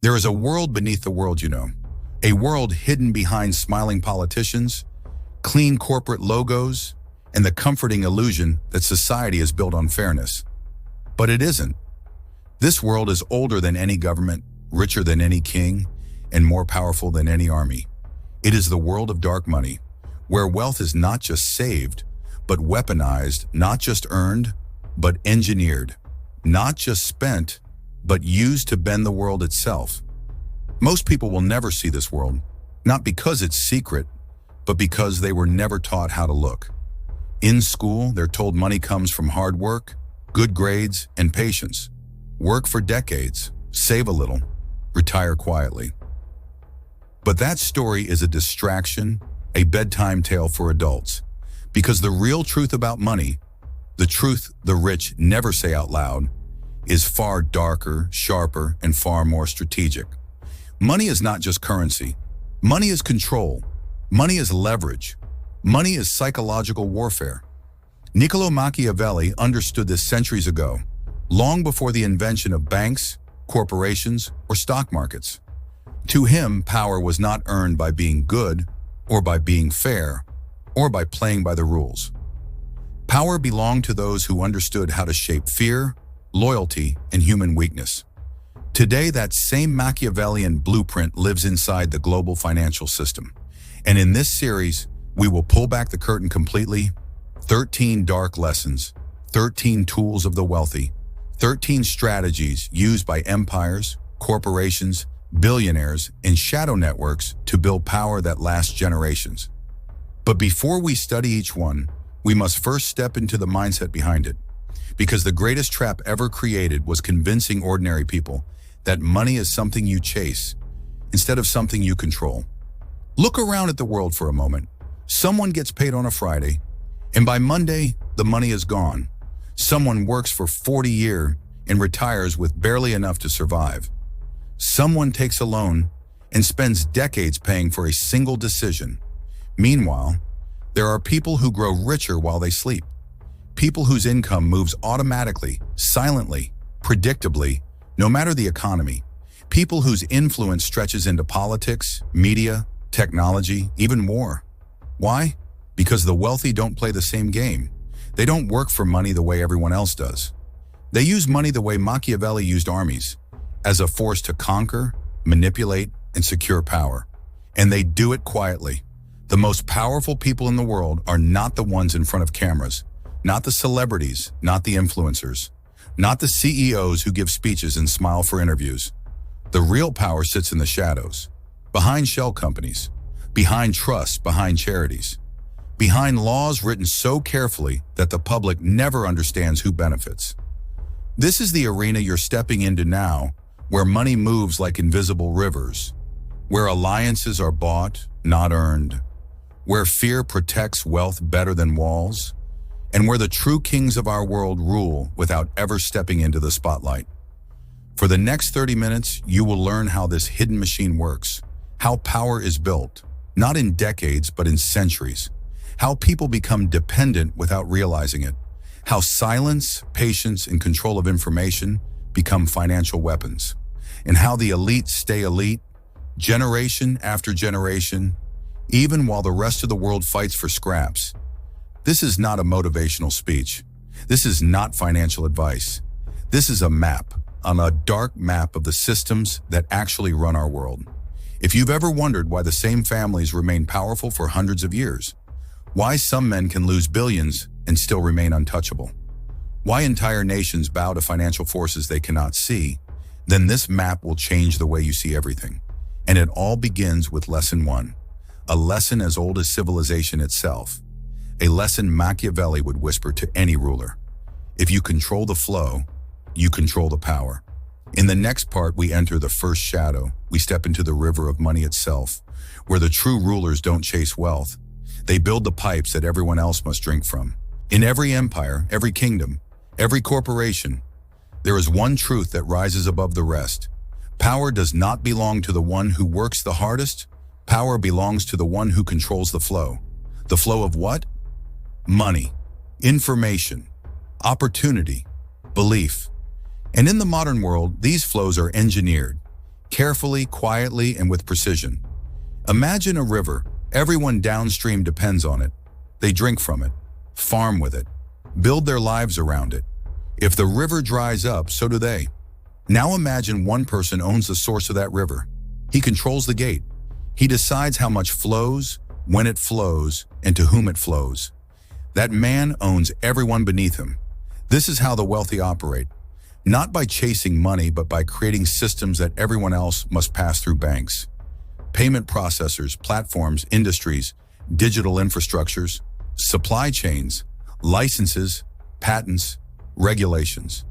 There is a world beneath the world, you know. A world hidden behind smiling politicians, clean corporate logos, and the comforting illusion that society is built on fairness. But it isn't. This world is older than any government, richer than any king, and more powerful than any army. It is the world of dark money, where wealth is not just saved, but weaponized, not just earned, but engineered, not just spent, but used to bend the world itself. Most people will never see this world, not because it's secret, but because they were never taught how to look. In school, they're told money comes from hard work, good grades, and patience. Work for decades, save a little, retire quietly. But that story is a distraction, a bedtime tale for adults, because the real truth about money, the truth the rich never say out loud, is far darker, sharper, and far more strategic. Money is not just currency. Money is control. Money is leverage. Money is psychological warfare. Niccolo Machiavelli understood this centuries ago, long before the invention of banks, corporations, or stock markets. To him, power was not earned by being good, or by being fair, or by playing by the rules. Power belonged to those who understood how to shape fear, loyalty, and human weakness. Today, that same Machiavellian blueprint lives inside the global financial system. And in this series, we will pull back the curtain completely. 13 dark lessons, 13 tools of the wealthy, 13 strategies used by empires, corporations, billionaires, and shadow networks to build power that lasts generations. But before we study each one, we must first step into the mindset behind it. Because the greatest trap ever created was convincing ordinary people that money is something you chase instead of something you control. Look around at the world for a moment. Someone gets paid on a Friday, and by Monday, the money is gone. Someone works for 40 years and retires with barely enough to survive. Someone takes a loan and spends decades paying for a single decision. Meanwhile, there are people who grow richer while they sleep. People whose income moves automatically, silently, predictably, no matter the economy. People whose influence stretches into politics, media, technology, even war. Why? Because the wealthy don't play the same game. They don't work for money the way everyone else does. They use money the way Machiavelli used armies, as a force to conquer, manipulate, and secure power. And they do it quietly. The most powerful people in the world are not the ones in front of cameras, not the celebrities, not the influencers, not the CEOs who give speeches and smile for interviews. The real power sits in the shadows, behind shell companies, behind trusts, behind charities, behind laws written so carefully that the public never understands who benefits. This is the arena you're stepping into now, where money moves like invisible rivers, where alliances are bought, not earned, where fear protects wealth better than walls, and where the true kings of our world rule without ever stepping into the spotlight. For the next 30 minutes, you will learn how this hidden machine works, how power is built, not in decades, but in centuries, how people become dependent without realizing it, how silence, patience, and control of information become financial weapons, and how the elite stay elite, generation after generation, even while the rest of the world fights for scraps. This is not a motivational speech. This is not financial advice. This is a map, on a dark map of the systems that actually run our world. If you've ever wondered why the same families remain powerful for hundreds of years, why some men can lose billions and still remain untouchable, why entire nations bow to financial forces they cannot see, then this map will change the way you see everything. And it all begins with lesson 1, a lesson as old as civilization itself, a lesson Machiavelli would whisper to any ruler. If you control the flow, you control the power. In the next part, we enter the first shadow. We step into the river of money itself, where the true rulers don't chase wealth. They build the pipes that everyone else must drink from. In every empire, every kingdom, every corporation, there is one truth that rises above the rest. Power does not belong to the one who works the hardest. Power belongs to the one who controls the flow. The flow of what? Money, information, opportunity, belief. And in the modern world, these flows are engineered. carefully, quietly, and with precision. Imagine a river. Everyone downstream depends on it. They drink from it, farm with it, build their lives around it. If the river dries up, so do they. Now imagine one person owns the source of that river. He controls the gate. He decides how much flows, when it flows, and to whom it flows. That man owns everyone beneath him. This is how the wealthy operate. Not by chasing money, but by creating systems that everyone else must pass through: banks, payment processors, platforms, industries, digital infrastructures, supply chains, licenses, patents, regulations.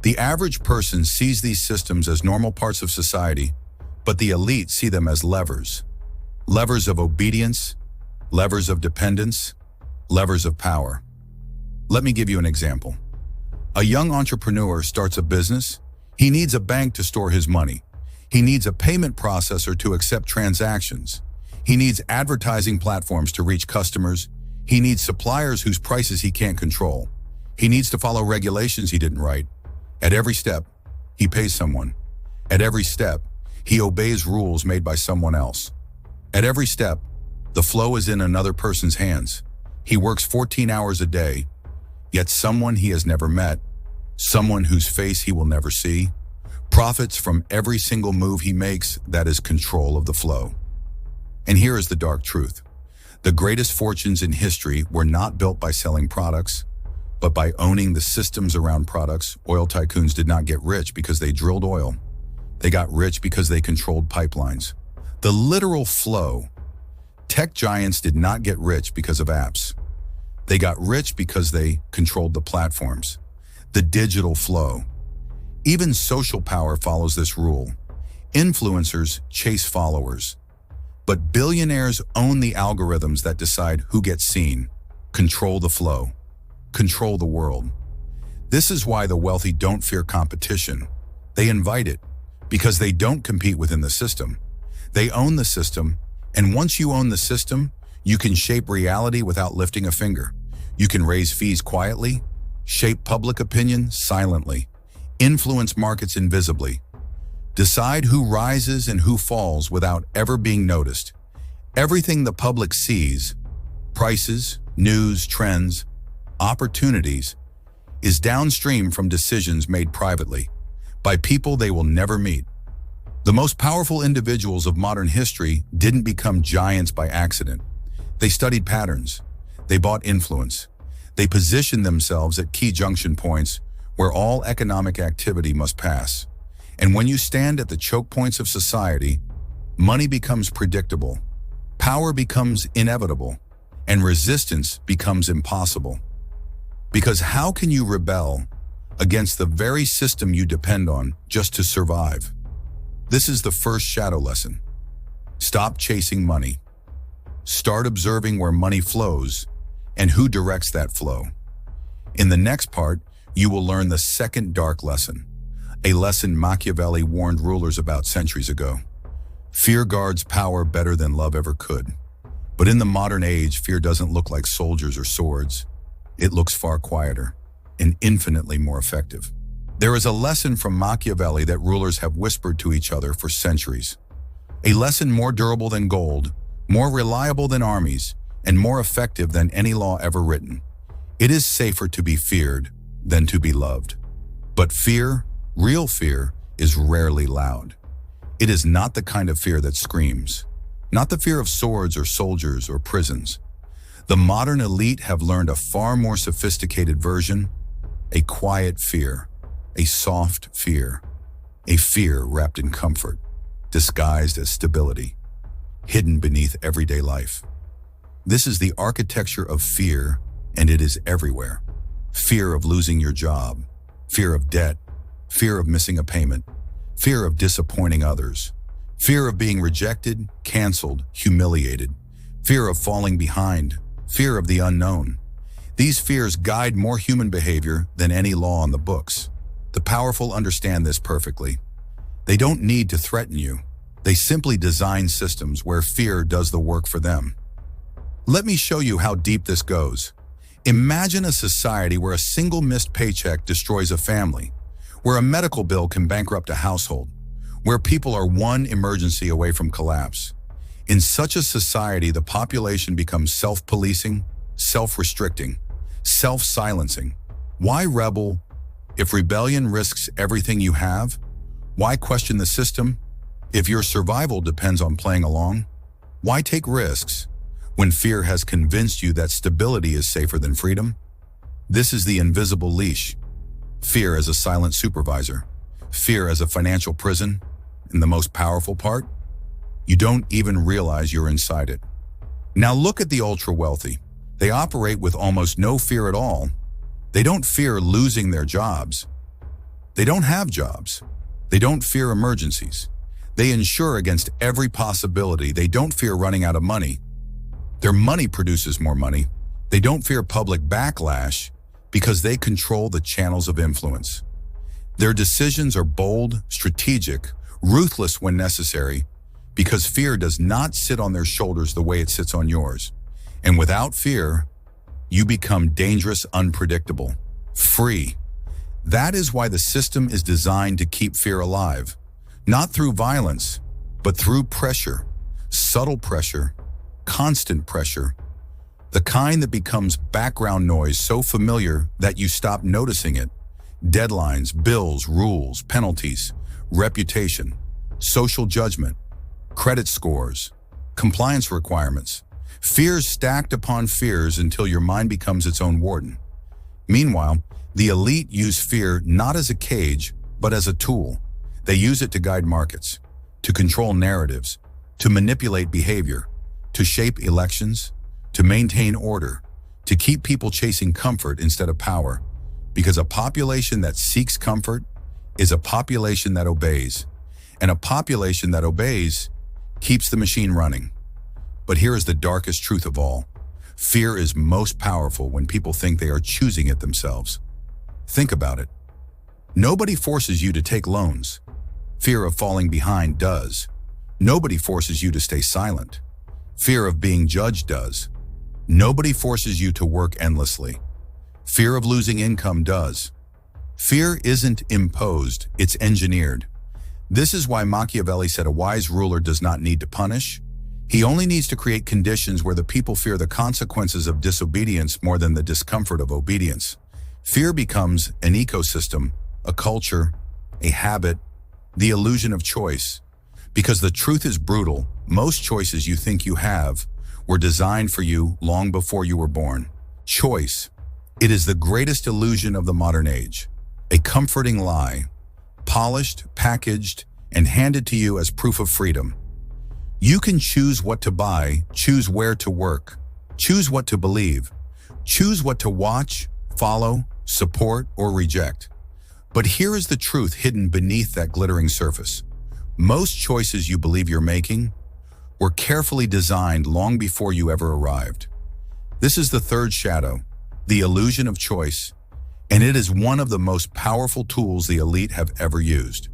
The average person sees these systems as normal parts of society, but the elite see them as levers. Levers of obedience, levers of dependence, levers of power. Let me give you an example. A young entrepreneur starts a business. He needs a bank to store his money. He needs a payment processor to accept transactions. He needs advertising platforms to reach customers. He needs suppliers whose prices he can't control. He needs to follow regulations he didn't write. At every step, he pays someone. At every step, he obeys rules made by someone else. At every step, the flow is in another person's hands. He works 14 hours a day, yet someone he has never met, someone whose face he will never see, profits from every single move he makes. That is control of the flow. And here is the dark truth. The greatest fortunes in history were not built by selling products, but by owning the systems around products. Oil tycoons did not get rich because they drilled oil. They got rich because they controlled pipelines. The literal flow. Tech giants did not get rich because of apps. They got rich because they controlled the platforms. The digital flow. Even social power follows this rule. Influencers chase followers. But billionaires own the algorithms that decide who gets seen. Control the flow. Control the world. This is why the wealthy don't fear competition. They invite it, because they don't compete within the system. They own the system, and once you own the system, you can shape reality without lifting a finger. You can raise fees quietly, shape public opinion silently, influence markets invisibly, decide who rises and who falls without ever being noticed. Everything the public sees, prices, news, trends, opportunities, is downstream from decisions made privately, by people they will never meet. The most powerful individuals of modern history didn't become giants by accident. They studied patterns. They bought influence. They positioned themselves at key junction points where all economic activity must pass. And when you stand at the choke points of society, money becomes predictable, power becomes inevitable, and resistance becomes impossible. Because how can you rebel against the very system you depend on just to survive? This is the first shadow lesson. Stop chasing money. Start observing where money flows and who directs that flow. In the next part, you will learn the second dark lesson, a lesson Machiavelli warned rulers about centuries ago. Fear guards power better than love ever could. But in the modern age, fear doesn't look like soldiers or swords. It looks far quieter and infinitely more effective. There is a lesson from Machiavelli that rulers have whispered to each other for centuries. A lesson more durable than gold, more reliable than armies, and more effective than any law ever written. It is safer to be feared than to be loved. But fear, real fear, is rarely loud. It is not the kind of fear that screams, not the fear of swords or soldiers or prisons. The modern elite have learned a far more sophisticated version, a quiet fear, a soft fear, a fear wrapped in comfort, disguised as stability, hidden beneath everyday life. This is the architecture of fear, and it is everywhere. Fear of losing your job, fear of debt, fear of missing a payment, fear of disappointing others, fear of being rejected, canceled, humiliated, fear of falling behind, fear of the unknown. These fears guide more human behavior than any law in the books. The powerful understand this perfectly. They don't need to threaten you. They simply design systems where fear does the work for them. Let me show you how deep this goes. Imagine a society where a single missed paycheck destroys a family, where a medical bill can bankrupt a household, where people are one emergency away from collapse. In such a society, the population becomes self-policing, self-restricting, self-silencing. Why rebel if rebellion risks everything you have? Why question the system if your survival depends on playing along? Why take risks when fear has convinced you that stability is safer than freedom? This is the invisible leash. Fear as a silent supervisor. Fear as a financial prison. And the most powerful part? You don't even realize you're inside it. Now look at the ultra-wealthy. They operate with almost no fear at all. They don't fear losing their jobs. They don't have jobs. They don't fear emergencies. They insure against every possibility. They don't fear running out of money. Their money produces more money. They don't fear public backlash because they control the channels of influence. Their decisions are bold, strategic, ruthless when necessary, because fear does not sit on their shoulders the way it sits on yours. And without fear, you become dangerous, unpredictable, free. That is why the system is designed to keep fear alive, not through violence, but through pressure, subtle pressure, constant pressure, the kind that becomes background noise so familiar that you stop noticing it. Deadlines, bills, rules, penalties, reputation, social judgment, credit scores, compliance requirements, fears stacked upon fears until your mind becomes its own warden. Meanwhile, the elite use fear not as a cage, but as a tool. They use it to guide markets, to control narratives, to manipulate behavior, to shape elections, to maintain order, to keep people chasing comfort instead of power. Because a population that seeks comfort is a population that obeys, and a population that obeys keeps the machine running. But here is the darkest truth of all. Fear is most powerful when people think they are choosing it themselves. Think about it. Nobody forces you to take loans. Fear of falling behind does. Nobody forces you to stay silent. Fear of being judged does. Nobody forces you to work endlessly. Fear of losing income does. Fear isn't imposed, it's engineered. This is why Machiavelli said a wise ruler does not need to punish. He only needs to create conditions where the people fear the consequences of disobedience more than the discomfort of obedience. Fear becomes an ecosystem, a culture, a habit, the illusion of choice. Because the truth is brutal, most choices you think you have were designed for you long before you were born. Choice. It is the greatest illusion of the modern age. A comforting lie, polished, packaged, and handed to you as proof of freedom. You can choose what to buy, choose where to work, choose what to believe, choose what to watch, follow, support, or reject. But here is the truth hidden beneath that glittering surface. Most choices you believe you're making were carefully designed long before you ever arrived. This is the third shadow, the illusion of choice, and it is one of the most powerful tools the elite have ever used.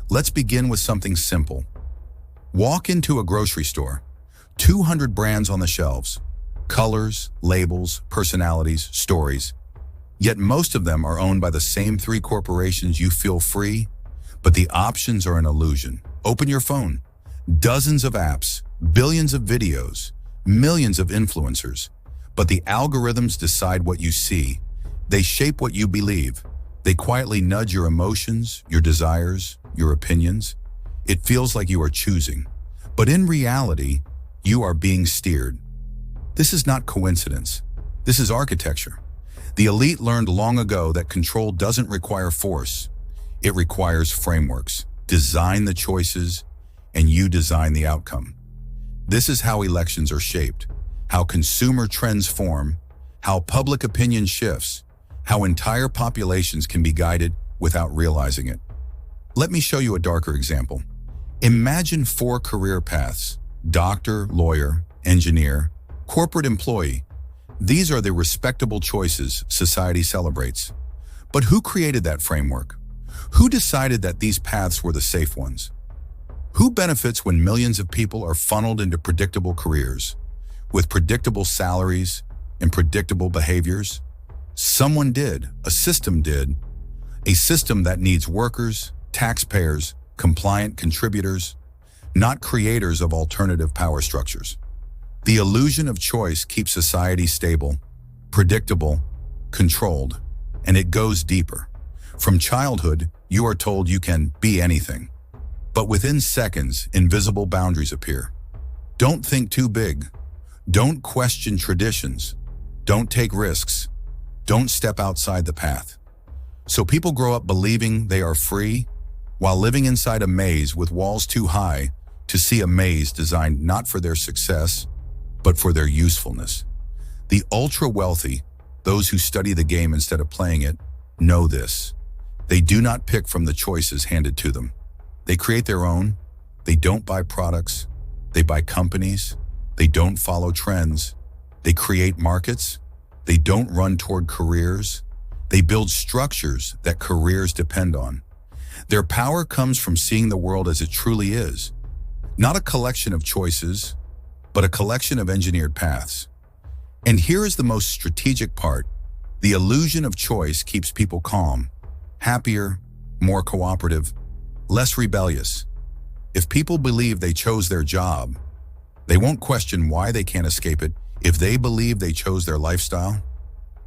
Let's begin with something simple. Walk into a grocery store, 200 brands on the shelves, colors, labels, personalities, stories. Yet most of them are owned by the same three corporations. You feel free, but the options are an illusion. Open your phone. Dozens of apps, billions of videos, millions of influencers. But the algorithms decide what you see. They shape what you believe. They quietly nudge your emotions, your desires, your opinions. It feels like you are choosing, but in reality, you are being steered. This is not coincidence. This is architecture. The elite learned long ago that control doesn't require force. It requires frameworks. Design the choices, and you design the outcome. This is how elections are shaped, how consumer trends form, how public opinion shifts, how entire populations can be guided without realizing it. Let me show you a darker example. Imagine 4 career paths: doctor, lawyer, engineer, corporate employee. These are the respectable choices society celebrates. But who created that framework? Who decided that these paths were the safe ones? Who benefits when millions of people are funneled into predictable careers, with predictable salaries and predictable behaviors? Someone did, a system that needs workers, taxpayers, compliant contributors, not creators of alternative power structures. The illusion of choice keeps society stable, predictable, controlled, and it goes deeper. From childhood, you are told you can be anything. But within seconds, invisible boundaries appear. Don't think too big. Don't question traditions. Don't take risks. Don't step outside the path. So people grow up believing they are free while living inside a maze with walls too high to see a maze designed not for their success, but for their usefulness. The ultra-wealthy, those who study the game instead of playing it, know this. They do not pick from the choices handed to them. They create their own. They don't buy products. They buy companies. They don't follow trends. They create markets. They don't run toward careers. They build structures that careers depend on. Their power comes from seeing the world as it truly is. Not a collection of choices, but a collection of engineered paths. And here is the most strategic part. The illusion of choice keeps people calm, happier, more cooperative, less rebellious. If people believe they chose their job, they won't question why they can't escape it. If they believe they chose their lifestyle,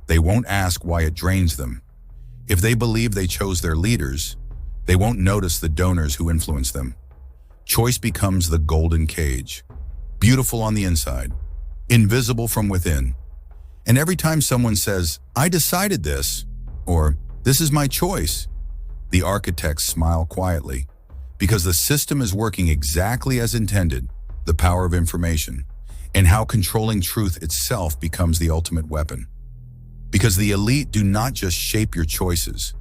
they won't ask why it drains them. If they believe they chose their leaders, they won't notice the donors who influence them. Choice becomes the golden cage, beautiful on the inside, invisible from within. And every time someone says, "I decided this," or "This is my choice," the architects smile quietly, because the system is working exactly as intended. The power of information, and how controlling truth itself becomes the ultimate weapon. Because the elite do not just shape your choices,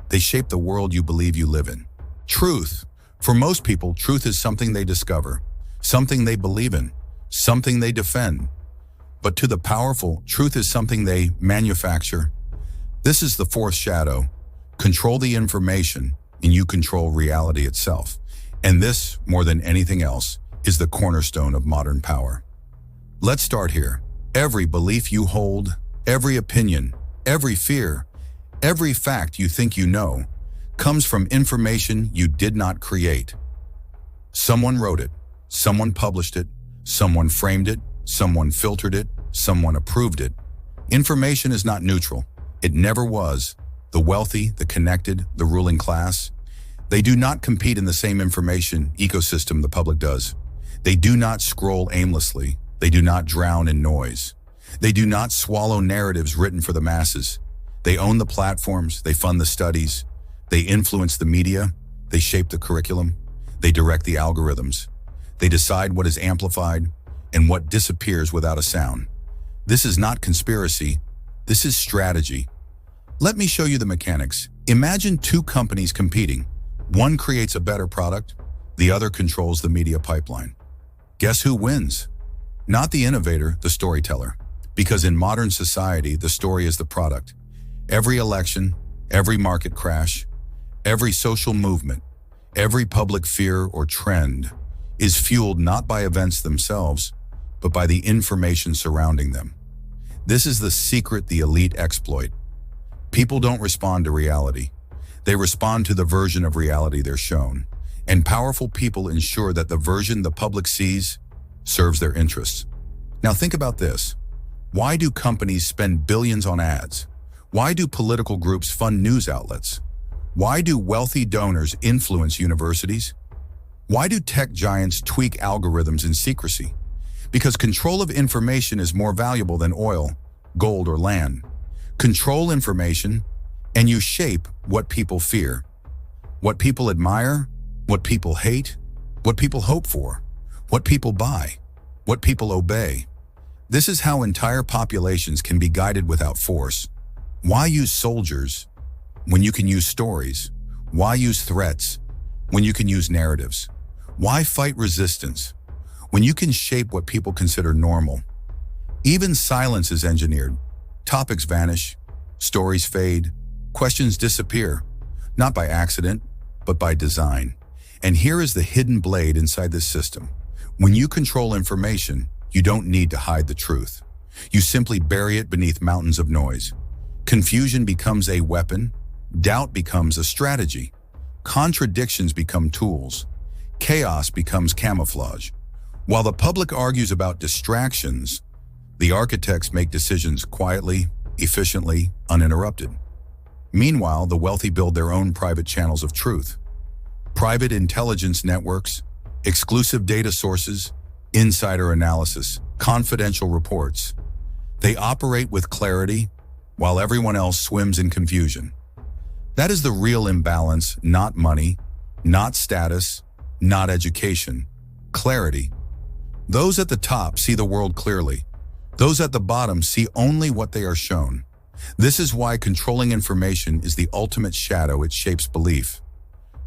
they shape the world you believe you live in. Truth. For most people, truth is something they discover, something they believe in, something they defend. But to the powerful, truth is something they manufacture. This is the fourth shadow. Control the information, and you control reality itself. And this, more than anything else, is the cornerstone of modern power. Let's start here. Every belief you hold, every opinion, every fear, every fact you think you know, comes from information you did not create. Someone wrote it, someone published it, someone framed it, someone filtered it, someone approved it. Information is not neutral. It never was. The wealthy, the connected, the ruling class, they do not compete in the same information ecosystem the public does. They do not scroll aimlessly. They do not drown in noise. They do not swallow narratives written for the masses. They own the platforms, they fund the studies, they influence the media, they shape the curriculum, they direct the algorithms. They decide what is amplified and what disappears without a sound. This is not conspiracy, this is strategy. Let me show you the mechanics. Imagine two companies competing. One creates a better product, the other controls the media pipeline. Guess who wins? Not the innovator, the storyteller. Because in modern society, the story is the product. Every election, every market crash, every social movement, every public fear or trend is fueled not by events themselves, but by the information surrounding them. This is the secret the elite exploit. People don't respond to reality. They respond to the version of reality they're shown. And powerful people ensure that the version the public sees serves their interests. Now think about this. Why do companies spend billions on ads? Why do political groups fund news outlets? Why do wealthy donors influence universities? Why do tech giants tweak algorithms in secrecy? Because control of information is more valuable than oil, gold, or land. Control information, and you shape what people fear, what people admire, what people hate, what people hope for, what people buy, what people obey. This is how entire populations can be guided without force. Why use soldiers when you can use stories? Why use threats when you can use narratives? Why fight resistance when you can shape what people consider normal? Even silence is engineered. Topics vanish, stories fade, questions disappear, not by accident, but by design. And here is the hidden blade inside this system. When you control information, you don't need to hide the truth. You simply bury it beneath mountains of noise. Confusion becomes a weapon. Doubt becomes a strategy. Contradictions become tools. Chaos becomes camouflage. While the public argues about distractions, the architects make decisions quietly, efficiently, uninterrupted. Meanwhile, the wealthy build their own private channels of truth. Private intelligence networks, exclusive data sources, insider analysis, confidential reports. They operate with clarity, while everyone else swims in confusion. That is the real imbalance, not money, not status, not education. Clarity. Those at the top see the world clearly. Those at the bottom see only what they are shown. This is why controlling information is the ultimate shadow. It shapes belief.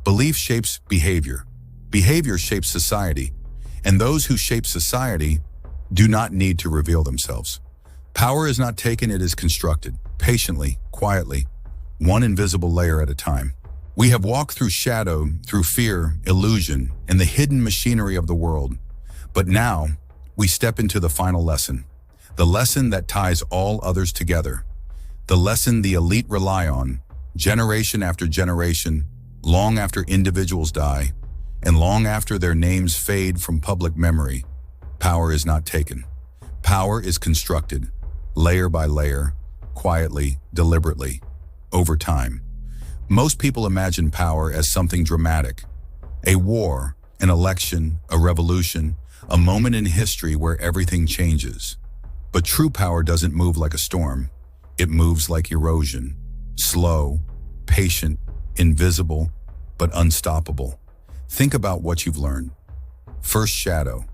Belief shapes behavior. Behavior shapes society. And those who shape society do not need to reveal themselves. Power is not taken, it is constructed, patiently, quietly, one invisible layer at a time. We have walked through shadow, through fear, illusion, and the hidden machinery of the world. But now, we step into the final lesson. The lesson that ties all others together. The lesson the elite rely on, generation after generation, long after individuals die, and long after their names fade from public memory. Power is not taken. Power is constructed, layer by layer, quietly, deliberately, over time. Most people imagine power as something dramatic. A war, an election, a revolution, a moment in history where everything changes. But true power doesn't move like a storm. It moves like erosion, slow, patient, invisible, but unstoppable. Think about what you've learned. First shadow,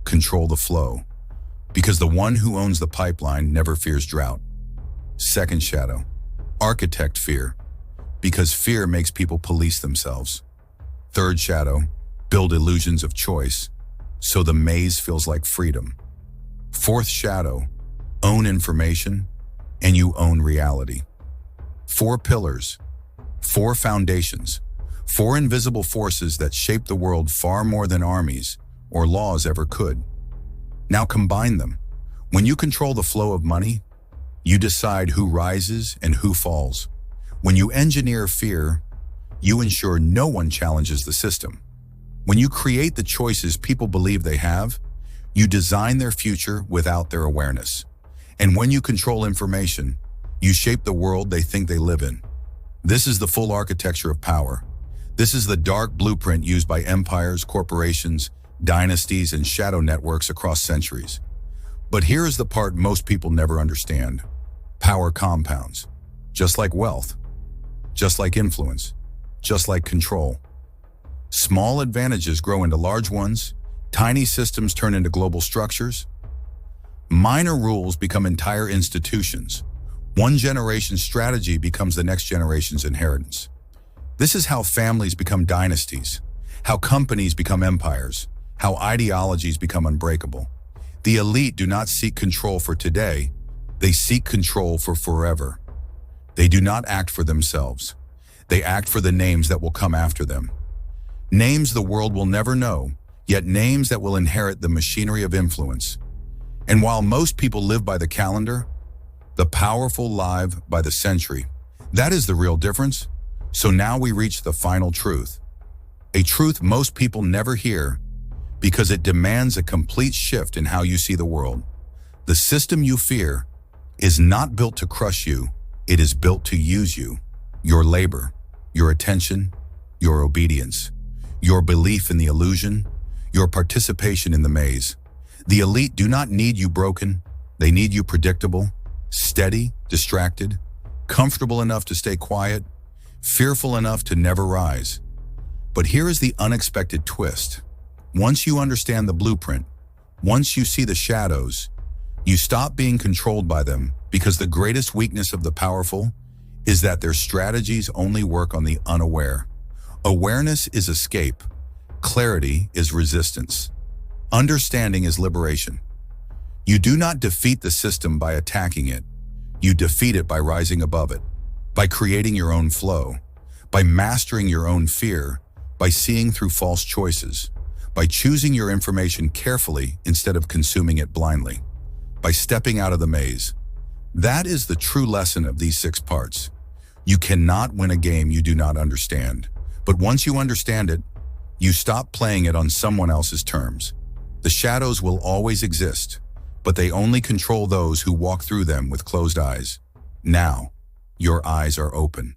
control the flow, because the one who owns the pipeline never fears drought. Second shadow, architect fear, because fear makes people police themselves. Third shadow, build illusions of choice, so the maze feels like freedom. Fourth shadow, own information, and you own reality. 4 pillars, 4 foundations, 4 invisible forces that shape the world far more than armies or laws ever could. Now combine them. When you control the flow of money, you decide who rises and who falls. When you engineer fear, you ensure no one challenges the system. When you create the choices people believe they have, you design their future without their awareness. And when you control information, you shape the world they think they live in. This is the full architecture of power. This is the dark blueprint used by empires, corporations, dynasties, and shadow networks across centuries. But here is the part most people never understand. Power compounds, just like wealth, just like influence, just like control. Small advantages grow into large ones, tiny systems turn into global structures. Minor rules become entire institutions. One generation's strategy becomes the next generation's inheritance. This is how families become dynasties, how companies become empires, how ideologies become unbreakable. The elite do not seek control for today, they seek control for forever. They do not act for themselves. They act for the names that will come after them. Names the world will never know, yet names that will inherit the machinery of influence. And while most people live by the calendar, the powerful live by the century. That is the real difference. So now we reach the final truth. A truth most people never hear because it demands a complete shift in how you see the world. The system you fear is not built to crush you. It is built to use you, your labor, your attention, your obedience, your belief in the illusion, your participation in the maze. The elite do not need you broken. They need you predictable, steady, distracted, comfortable enough to stay quiet, fearful enough to never rise. But here is the unexpected twist. Once you understand the blueprint, once you see the shadows, you stop being controlled by them, because the greatest weakness of the powerful is that their strategies only work on the unaware. Awareness is escape. Clarity is resistance. Understanding is liberation. You do not defeat the system by attacking it. You defeat it by rising above it, by creating your own flow, by mastering your own fear, by seeing through false choices, by choosing your information carefully instead of consuming it blindly, by stepping out of the maze. That is the true lesson of these 6 parts. You cannot win a game you do not understand, But once you understand it, you stop playing it on someone else's terms. The shadows will always exist, but they only control those who walk through them with closed eyes. Now, your eyes are open.